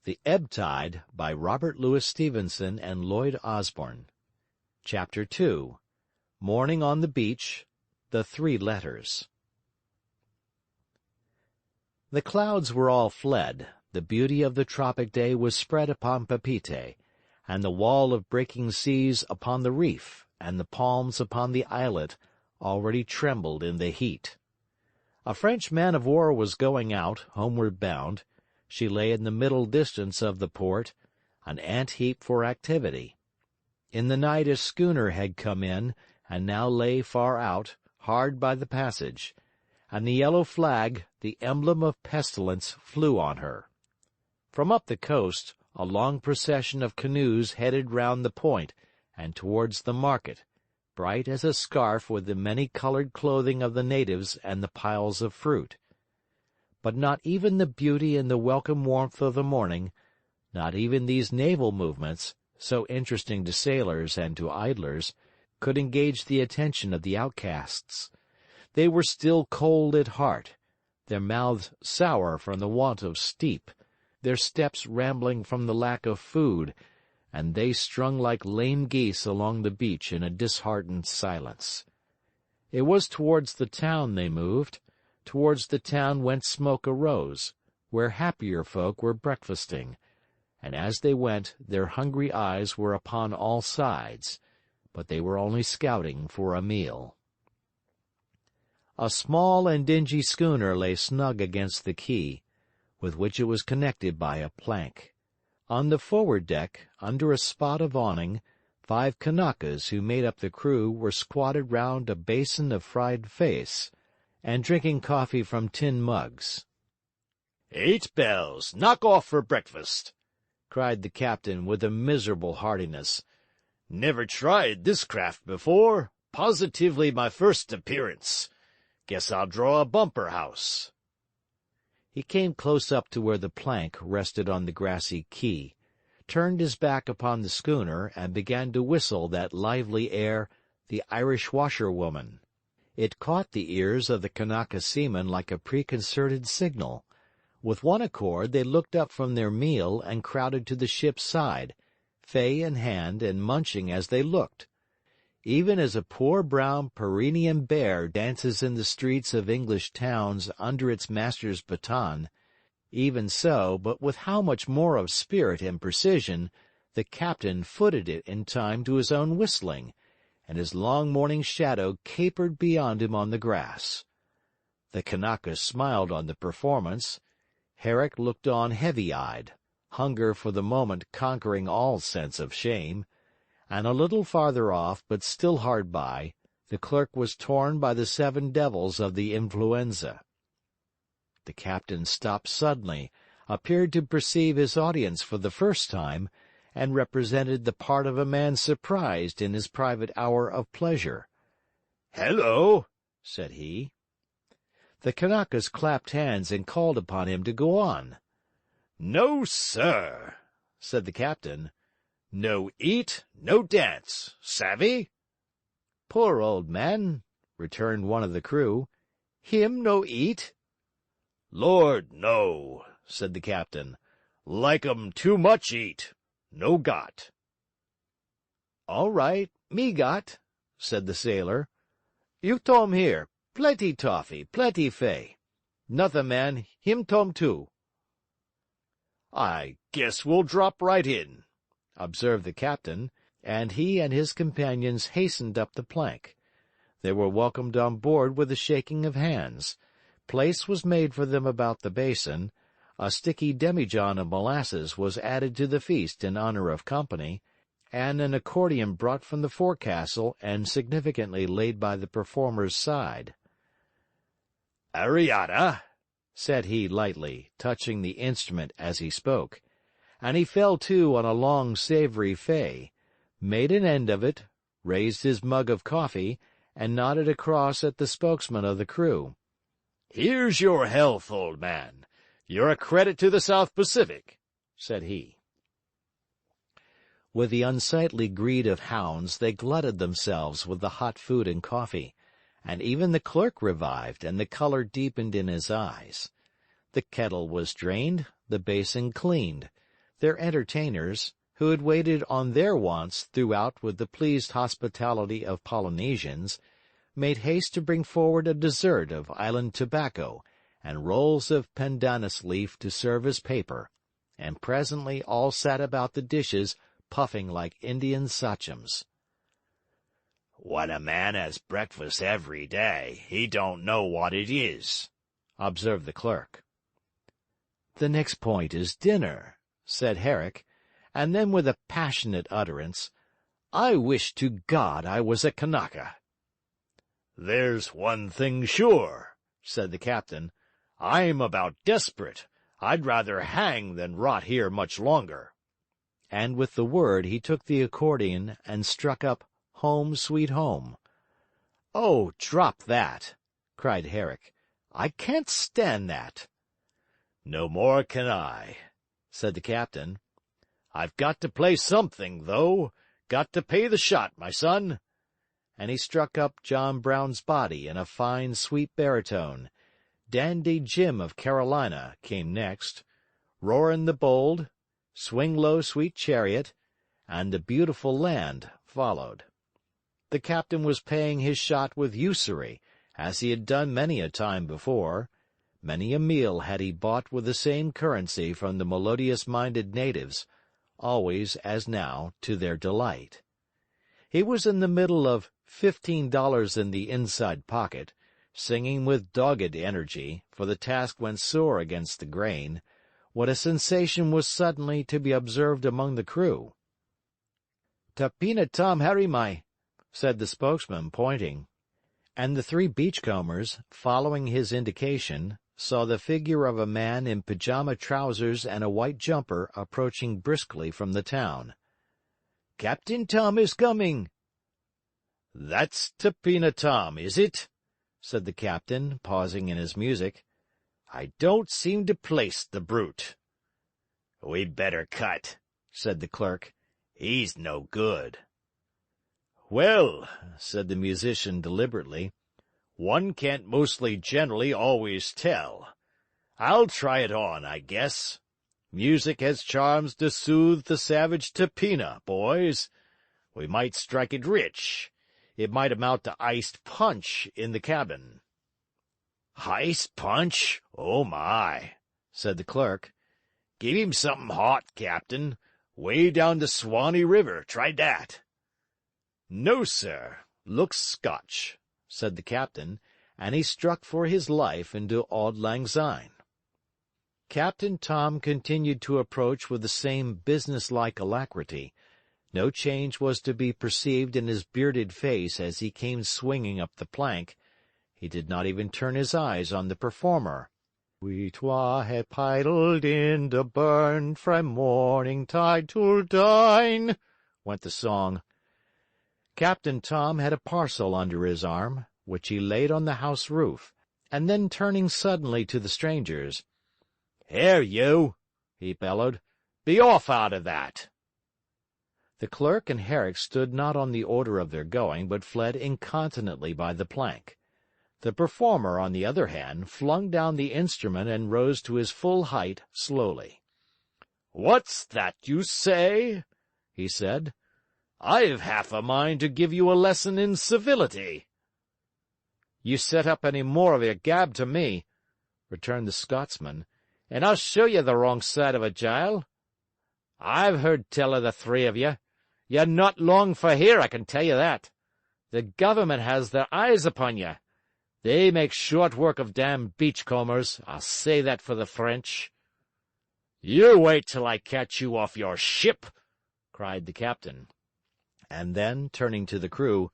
The Ebb-Tide by Robert Louis Stevenson and Lloyd Osborne. Chapter 2. Morning on the Beach. The Three Letters. The clouds were all fled, the beauty of the tropic day was spread upon Papeete, and the wall of breaking seas upon the reef, and the palms upon the islet already trembled in the heat. A French man-of-war was going out, homeward bound. She lay in the middle distance of the port, an ant-heap for activity. In the night a schooner had come in, and now lay far out, hard by the passage, and the yellow flag, the emblem of pestilence, flew on her. From up the coast, a long procession of canoes headed round the point and towards the market, bright as a scarf with the many-colored clothing of the natives and the piles of fruit. But not even the beauty and the welcome warmth of the morning, not even these naval movements, so interesting to sailors and to idlers, could engage the attention of the outcasts. They were still cold at heart, their mouths sour from the want of steep, their steps rambling from the lack of food, and they strung like lame geese along the beach in a disheartened silence. It was towards the town they moved, towards the town whence smoke arose, where happier folk were breakfasting, and as they went their hungry eyes were upon all sides, but they were only scouting for a meal. A small and dingy schooner lay snug against the quay, with which it was connected by a plank. On the forward deck, under a spot of awning, 5 Kanakas who made up the crew were squatted round a basin of fried face, and drinking coffee from tin mugs. 8 bells! Knock off for breakfast!" cried the captain with a miserable heartiness. "Never tried this craft before. Positively my first appearance. Guess I'll draw a bumper house." He came close up to where the plank rested on the grassy quay, turned his back upon the schooner, and began to whistle that lively air, "The Irish Washerwoman." It caught the ears of the Kanaka seamen like a preconcerted signal. With one accord they looked up from their meal and crowded to the ship's side, fay in hand and munching as they looked. Even as a poor brown Pyrenean bear dances in the streets of English towns under its master's baton, even so, but with how much more of spirit and precision, the captain footed it in time to his own whistling, and his long morning shadow capered beyond him on the grass. The Kanakas smiled on the performance. Herrick looked on heavy-eyed, hunger for the moment conquering all sense of shame, and a little farther off, but still hard by, the clerk was torn by the 7 devils of the influenza. The captain stopped suddenly, appeared to perceive his audience for the first time, and represented the part of a man surprised in his private hour of pleasure. "Hello," said he. The Kanakas clapped hands and called upon him to go on. "No, sir," said the captain. "No eat, no dance. Savvy?" "Poor old man," returned one of the crew. "Him no eat?" "Lord, no," said the captain. "Like 'em too much eat. No got." "All right, me got," said the sailor. "You tom here, plenty toffee, plenty fay. Nother man, him tom too." "I guess we'll drop right in," observed the captain, and he and his companions hastened up the plank. They were welcomed on board with a shaking of hands. Place was made for them about the basin. A sticky demijohn of molasses was added to the feast in honor of company, and an accordion brought from the forecastle and significantly laid by the performer's side. "Ariata," said he lightly, touching the instrument as he spoke, and he fell to on a long savory fay, made an end of it, raised his mug of coffee, and nodded across at the spokesman of the crew. "Here's your health, old man. You're a credit to the South Pacific," said he. With the unsightly greed of hounds, they glutted themselves with the hot food and coffee, and even the clerk revived and the color deepened in his eyes. The kettle was drained, the basin cleaned. Their entertainers, who had waited on their wants throughout with the pleased hospitality of Polynesians, made haste to bring forward a dessert of island tobacco and rolls of pandanus leaf to serve as paper, and presently all sat about the dishes puffing like Indian sachems. "When a man has breakfast every day, he don't know what it is," observed the clerk. "The next point is dinner," said Herrick, and then with a passionate utterance, "I wish to God I was a Kanaka." "There's one thing sure," said the captain. "I'm about desperate. I'd rather hang than rot here much longer." And with the word he took the accordion and struck up "Home, Sweet Home." "Oh, drop that!" cried Herrick. "I can't stand that." "No more can I," said the captain. "I've got to play something, though. Got to pay the shot, my son." And he struck up John Brown's Body in a fine, sweet baritone. Dandy Jim of Carolina came next. Roarin' the Bold, Swing Low, Sweet Chariot, and The Beautiful Land followed. The captain was paying his shot with usury, as he had done many a time before. Many a meal had he bought with the same currency from the melodious-minded natives, always, as now, to their delight. He was in the middle of $15 in the inside pocket, singing with dogged energy, for the task went sore against the grain, when a sensation was suddenly to be observed among the crew. "Tapina Tom Harimai," said the spokesman, pointing. And the three beachcombers, following his indication, saw the figure of a man in pyjama trousers and a white jumper approaching briskly from the town. "Captain Tom is coming." "That's Tapina Tom, is it?" said the captain, pausing in his music. "I don't seem to place the brute." "We'd better cut," said the clerk. "He's no good." "Well," said the musician deliberately, "one can't mostly generally always tell. I'll try it on, I guess. Music has charms to soothe the savage Tapina, boys. We might strike it rich. It might amount to iced punch in the cabin." "Iced punch? Oh, my," said the clerk. "Give him something hot, Captain. Way down the Swanee River. Try that." "No, sir. Looks Scotch," said the captain, and he struck for his life into Auld Lang Syne. Captain Tom continued to approach with the same businesslike alacrity. No change was to be perceived in his bearded face as he came swinging up the plank. He did not even turn his eyes on the performer. "We twa hae paidled in the burn frae morning tide till dine," went the song. Captain Tom had a parcel under his arm, which he laid on the house roof, and then turning suddenly to the strangers, "Here, you!" he bellowed. "Be off out of that!" The clerk and Herrick stood not on the order of their going, but fled incontinently by the plank. The performer, on the other hand, flung down the instrument and rose to his full height slowly. "What's that you say?" he said. "I've half a mind to give you a lesson in civility." "You set up any more of your gab to me," returned the Scotsman, "and I'll show you the wrong side of a jail. I've heard tell of the three of you. You're not long for here, I can tell you that. The government has their eyes upon you. They make short work of damned beachcombers, I'll say that for the French." "You wait till I catch you off your ship," cried the captain. And then, turning to the crew,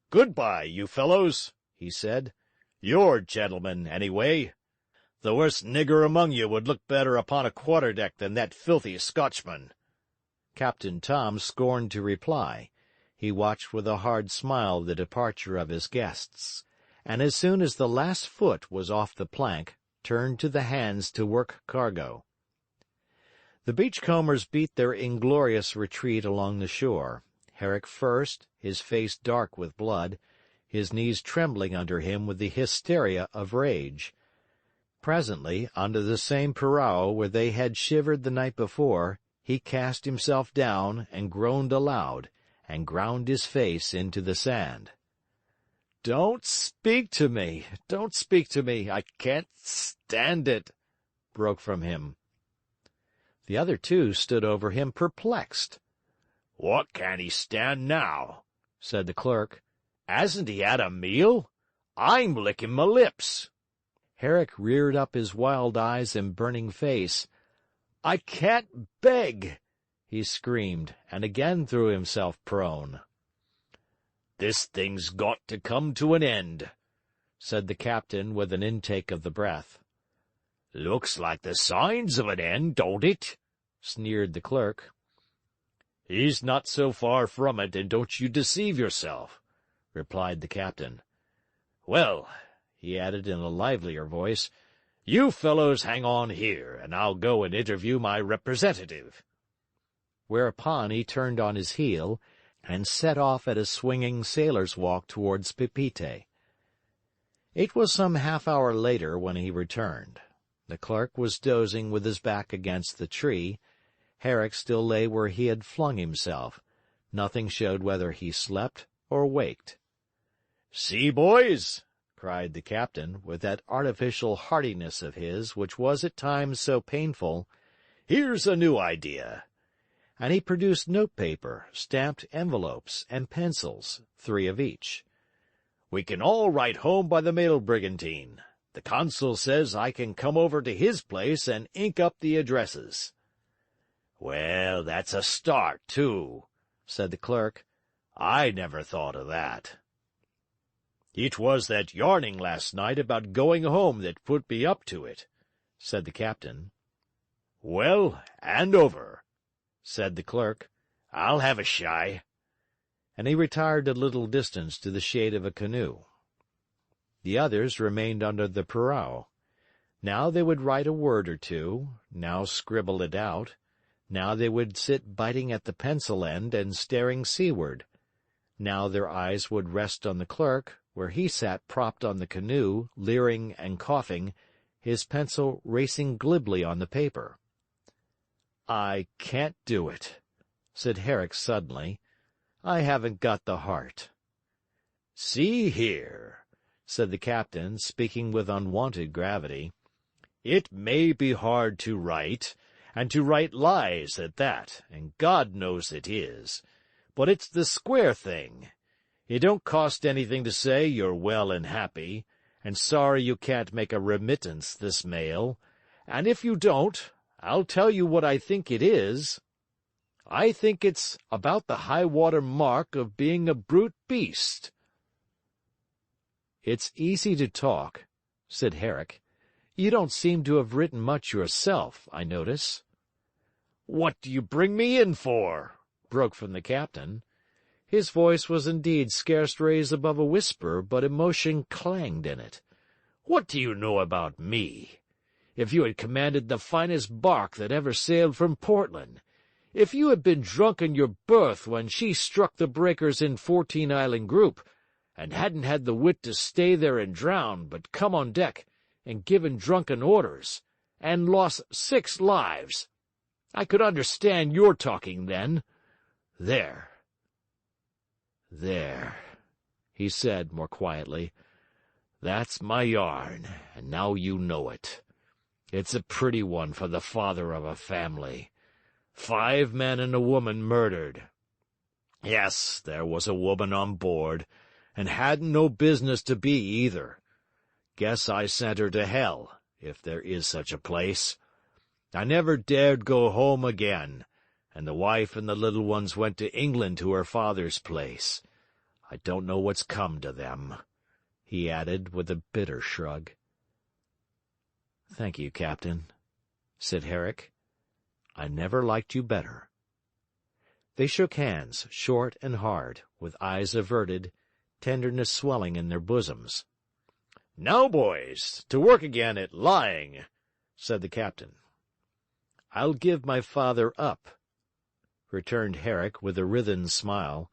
"Good-bye, you fellows," he said. "You're gentlemen, anyway. The worst nigger among you would look better upon a quarter-deck than that filthy Scotchman." Captain Tom scorned to reply. He watched with a hard smile the departure of his guests, and as soon as the last foot was off the plank, turned to the hands to work cargo. The beachcombers beat their inglorious retreat along the shore, Herrick first, his face dark with blood, his knees trembling under him with the hysteria of rage. Presently, under the same purao where they had shivered the night before, he cast himself down and groaned aloud, and ground his face into the sand. "Don't speak to me! Don't speak to me! I can't stand it!" broke from him. The other two stood over him perplexed. "What can he stand now?" said the clerk. "Hasn't he had a meal? I'm licking my lips." Herrick reared up his wild eyes and burning face. "I can't beg!" he screamed, and again threw himself prone. "This thing's got to come to an end," said the captain with an intake of the breath. "Looks like the signs of an end, don't it?" sneered the clerk. "He's not so far from it, and don't you deceive yourself," replied the captain. "Well," he added in a livelier voice, "you fellows hang on here, and I'll go and interview my representative." Whereupon he turned on his heel and set off at a swinging sailor's walk towards Papeete. It was some half-hour later when he returned. The clerk was dozing with his back against the tree. Herrick still lay where he had flung himself. Nothing showed whether he slept or waked. "See, boys!" cried the captain, with that artificial heartiness of his which was at times so painful. "Here's a new idea." And he produced notepaper, stamped envelopes, and pencils, 3 of each. "We can all write home by the mail brigantine. The consul says I can come over to his place and ink up the addresses." "Well, that's a start, too," said the clerk. "I never thought of that." "It was that yarning last night about going home that put me up to it," said the captain. "Well, hand over," said the clerk. "I'll have a shy." And he retired a little distance to the shade of a canoe. The others remained under the purao. Now they would write a word or two, now scribble it out, now they would sit biting at the pencil end and staring seaward. Now their eyes would rest on the clerk, where he sat propped on the canoe, leering and coughing, his pencil racing glibly on the paper. "I can't do it," said Herrick suddenly. "I haven't got the heart." "See here," said the captain, speaking with unwonted gravity. "It may be hard to write, and to write lies at that, and God knows it is. But it's the square thing. It don't cost anything to say you're well and happy, and sorry you can't make a remittance this mail, and if you don't, I'll tell you what I think it is. I think it's about the high-water mark of being a brute beast." "It's easy to talk," said Herrick. "You don't seem to have written much yourself, I notice." "What do you bring me in for?" broke from the captain. His voice was indeed scarce raised above a whisper, but emotion clanged in it. "What do you know about me? If you had commanded the finest bark that ever sailed from Portland, if you had been drunk in your berth when she struck the breakers in 14 Island Group, and hadn't had the wit to stay there and drown, but come on deck and given drunken orders, and lost 6 lives, I could understand your talking then. There, he said more quietly. That's my yarn, and now you know it. It's a pretty one for the father of a family. 5 men and a woman murdered. Yes, there was a woman on board, and hadn't no business to be either. Guess I sent her to hell, if there is such a place. I never dared go home again, and the wife and the little ones went to England to her father's place. I don't know what's come to them," he added, with a bitter shrug. "Thank you, Captain," said Herrick. "I never liked you better." They shook hands, short and hard, with eyes averted, tenderness swelling in their bosoms. "Now, boys, to work again at lying," said the captain. "I'll give my father up," returned Herrick with a writhen smile.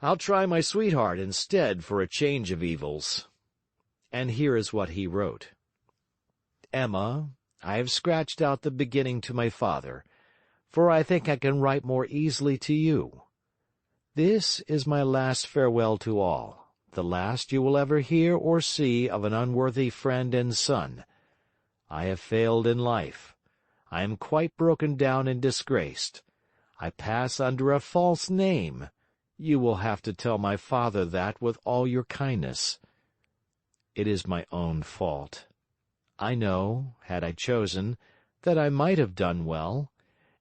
"I'll try my sweetheart instead for a change of evils." And here is what he wrote. "Emma, I have scratched out the beginning to my father, for I think I can write more easily to you. This is my last farewell to all, the last you will ever hear or see of an unworthy friend and son. I have failed in life. I am quite broken down and disgraced. I pass under a false name. You will have to tell my father that with all your kindness. It is my own fault. I know, had I chosen, that I might have done well,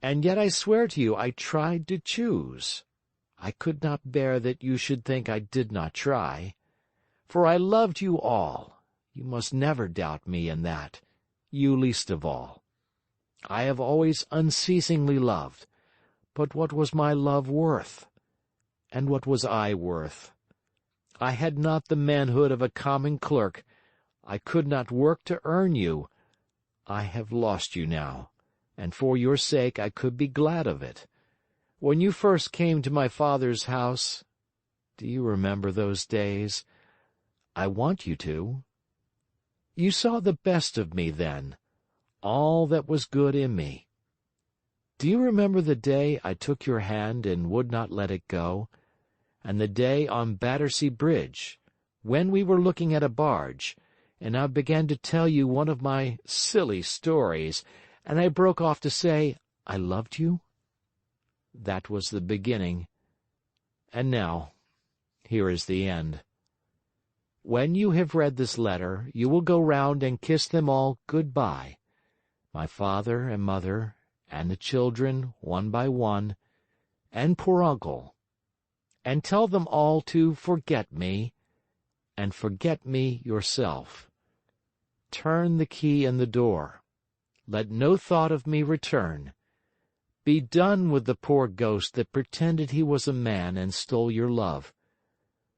and yet I swear to you I tried to choose. I could not bear that you should think I did not try. For I loved you all. You must never doubt me in that, you least of all. I have always unceasingly loved, but what was my love worth? And what was I worth? I had not the manhood of a common clerk. I could not work to earn you. I have lost you now, and for your sake I could be glad of it. When you first came to my father's house, do you remember those days? I want you to. You saw the best of me then, all that was good in me. Do you remember the day I took your hand and would not let it go, and the day on Battersea Bridge, when we were looking at a barge, and I began to tell you one of my silly stories, and I broke off to say I loved you? That was the beginning. And now, here is the end. When you have read this letter, you will go round and kiss them all good-bye, my father and mother, and the children, one by one, and poor uncle, and tell them all to forget me, and forget me yourself. Turn the key in the door. Let no thought of me return. Be done with the poor ghost that pretended he was a man and stole your love.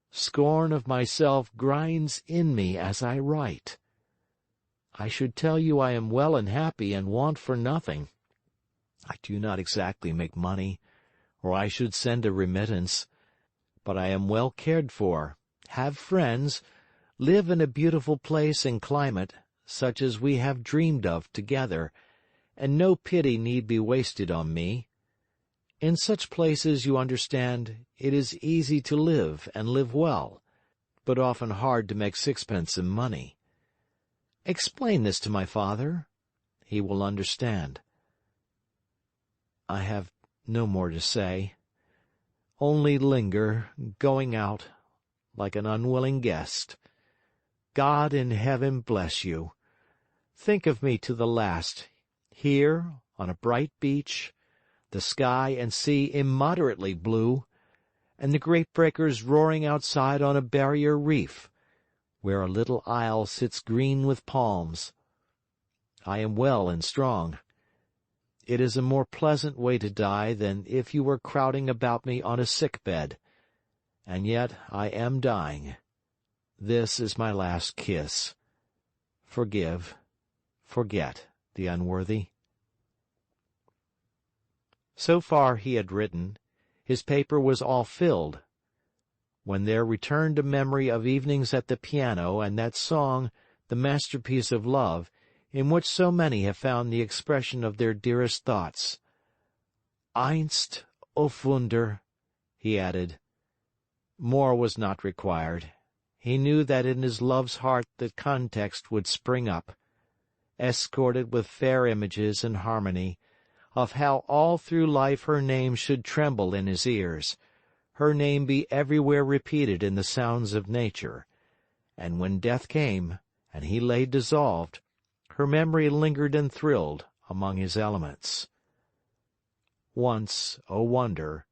Scorn of myself grinds in me as I write. I should tell you I am well and happy and want for nothing. I do not exactly make money, or I should send a remittance, but I am well cared for, have friends, live in a beautiful place and climate, such as we have dreamed of together, and no pity need be wasted on me. In such places, you understand, it is easy to live and live well, but often hard to make sixpence in money. Explain this to my father. He will understand. I have no more to say. Only linger, going out, like an unwilling guest. God in heaven bless you. Think of me to the last, here, on a bright beach, the sky and sea immoderately blue, and the great breakers roaring outside on a barrier reef, where a little isle sits green with palms. I am well and strong. It is a more pleasant way to die than if you were crowding about me on a sick bed. And yet I am dying. This is my last kiss. Forgive, forget the unworthy. So far he had written. His paper was all filled, when there returned a memory of evenings at the piano and that song, the masterpiece of love, in which so many have found the expression of their dearest thoughts. Einst, o Wunder, he added. More was not required. He knew that in his love's heart the context would spring up, escorted with fair images and harmony, of how all through life her name should tremble in his ears, her name be everywhere repeated in the sounds of nature, and when death came, and he lay dissolved, her memory lingered and thrilled among his elements. Once, O wonder,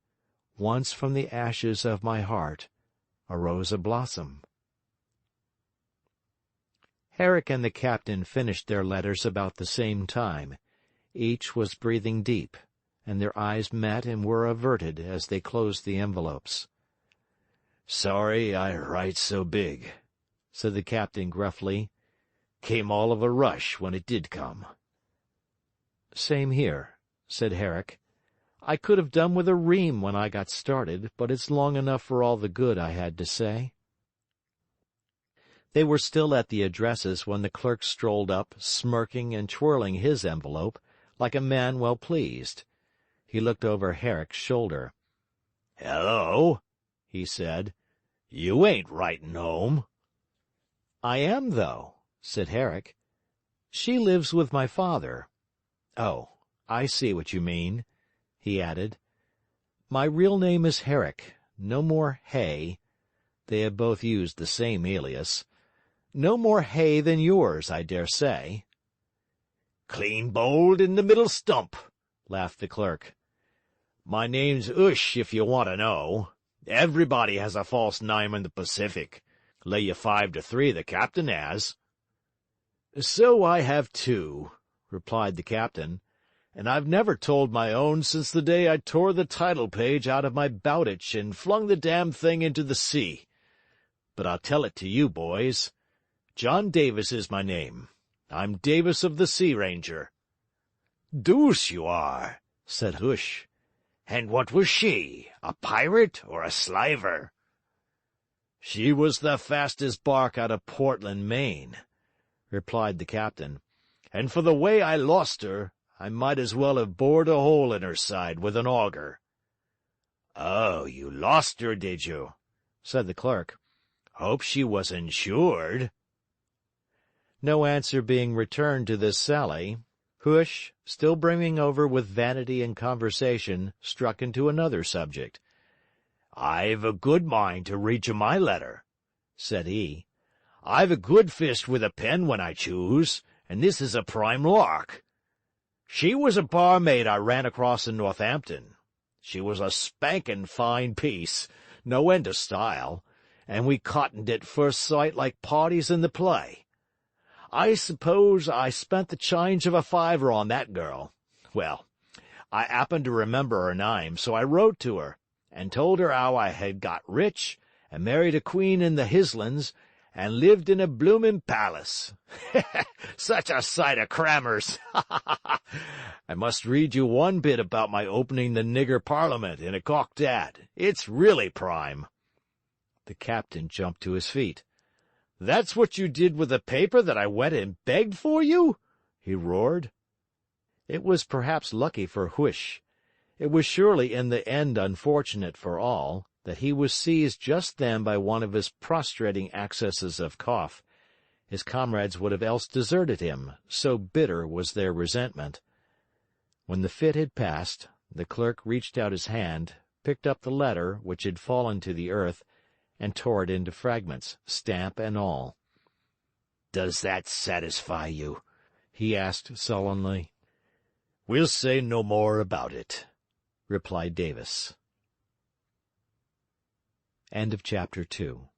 once from the ashes of my heart arose a blossom. Herrick and the captain finished their letters about the same time. Each was breathing deep, and their eyes met and were averted as they closed the envelopes. "Sorry I write so big," said the captain gruffly. "Came all of a rush when it did come." "Same here," said Herrick. "I could have done with a ream when I got started, but it's long enough for all the good I had to say." They were still at the addresses when the clerk strolled up, smirking and twirling his envelope, like a man well pleased. He looked over Herrick's shoulder. "Hello," he said. "You ain't writing home." "I am, though," said Herrick. "She lives with my father. Oh, I see what you mean," he added. "My real name is Herrick, no more Hay. They have both used the same alias. No more Hay than yours, I dare say." "Clean bowled in the middle stump," laughed the clerk. "My name's 'Ush, if you want to know. Everybody has a false name in the Pacific. Lay you 5-3 the captain has." "So I have too," replied the captain, "and I've never told my own since the day I tore the title page out of my Bowditch and flung the damned thing into the sea. But I'll tell it to you, boys. John Davis is my name. I'm Davis of the Sea Ranger." "Deuce you are," said Hush. "And what was she, a pirate or a slaver?" "She was the fastest bark out of Portland, Maine," replied the captain, "and for the way I lost her, I might as well have bored a hole in her side with an auger." "Oh, you lost her, did you?" said the clerk. "Hope she was insured." No answer being returned to this sally, Hush, still brimming over with vanity and conversation, struck into another subject. "I've a good mind to read you my letter," said he. "I've a good fist with a pen when I choose, and this is a prime lark. She was a barmaid I ran across in Northampton. She was a spankin' fine piece, no end of style, and we cottoned at first sight like parties in the play. I suppose I spent the change of a fiver on that girl. Well, I happened to remember her name, so I wrote to her, and told her how I had got rich, and married a queen in the Hislands, and lived in a bloomin' palace. Such a sight of crammers! I must read you one bit about my opening the nigger parliament in a cocked hat. It's really prime." The captain jumped to his feet. "That's what you did with the paper that I went and begged for you?" he roared. It was perhaps lucky for Huish. It was surely in the end unfortunate for all, that he was seized just then by one of his prostrating accesses of cough. His comrades would have else deserted him, so bitter was their resentment. When the fit had passed, the clerk reached out his hand, picked up the letter, which had fallen to the earth, and tore it into fragments, stamp and all. "Does that satisfy you?" he asked sullenly. "We'll say no more about it," replied Davis. End of chapter 2.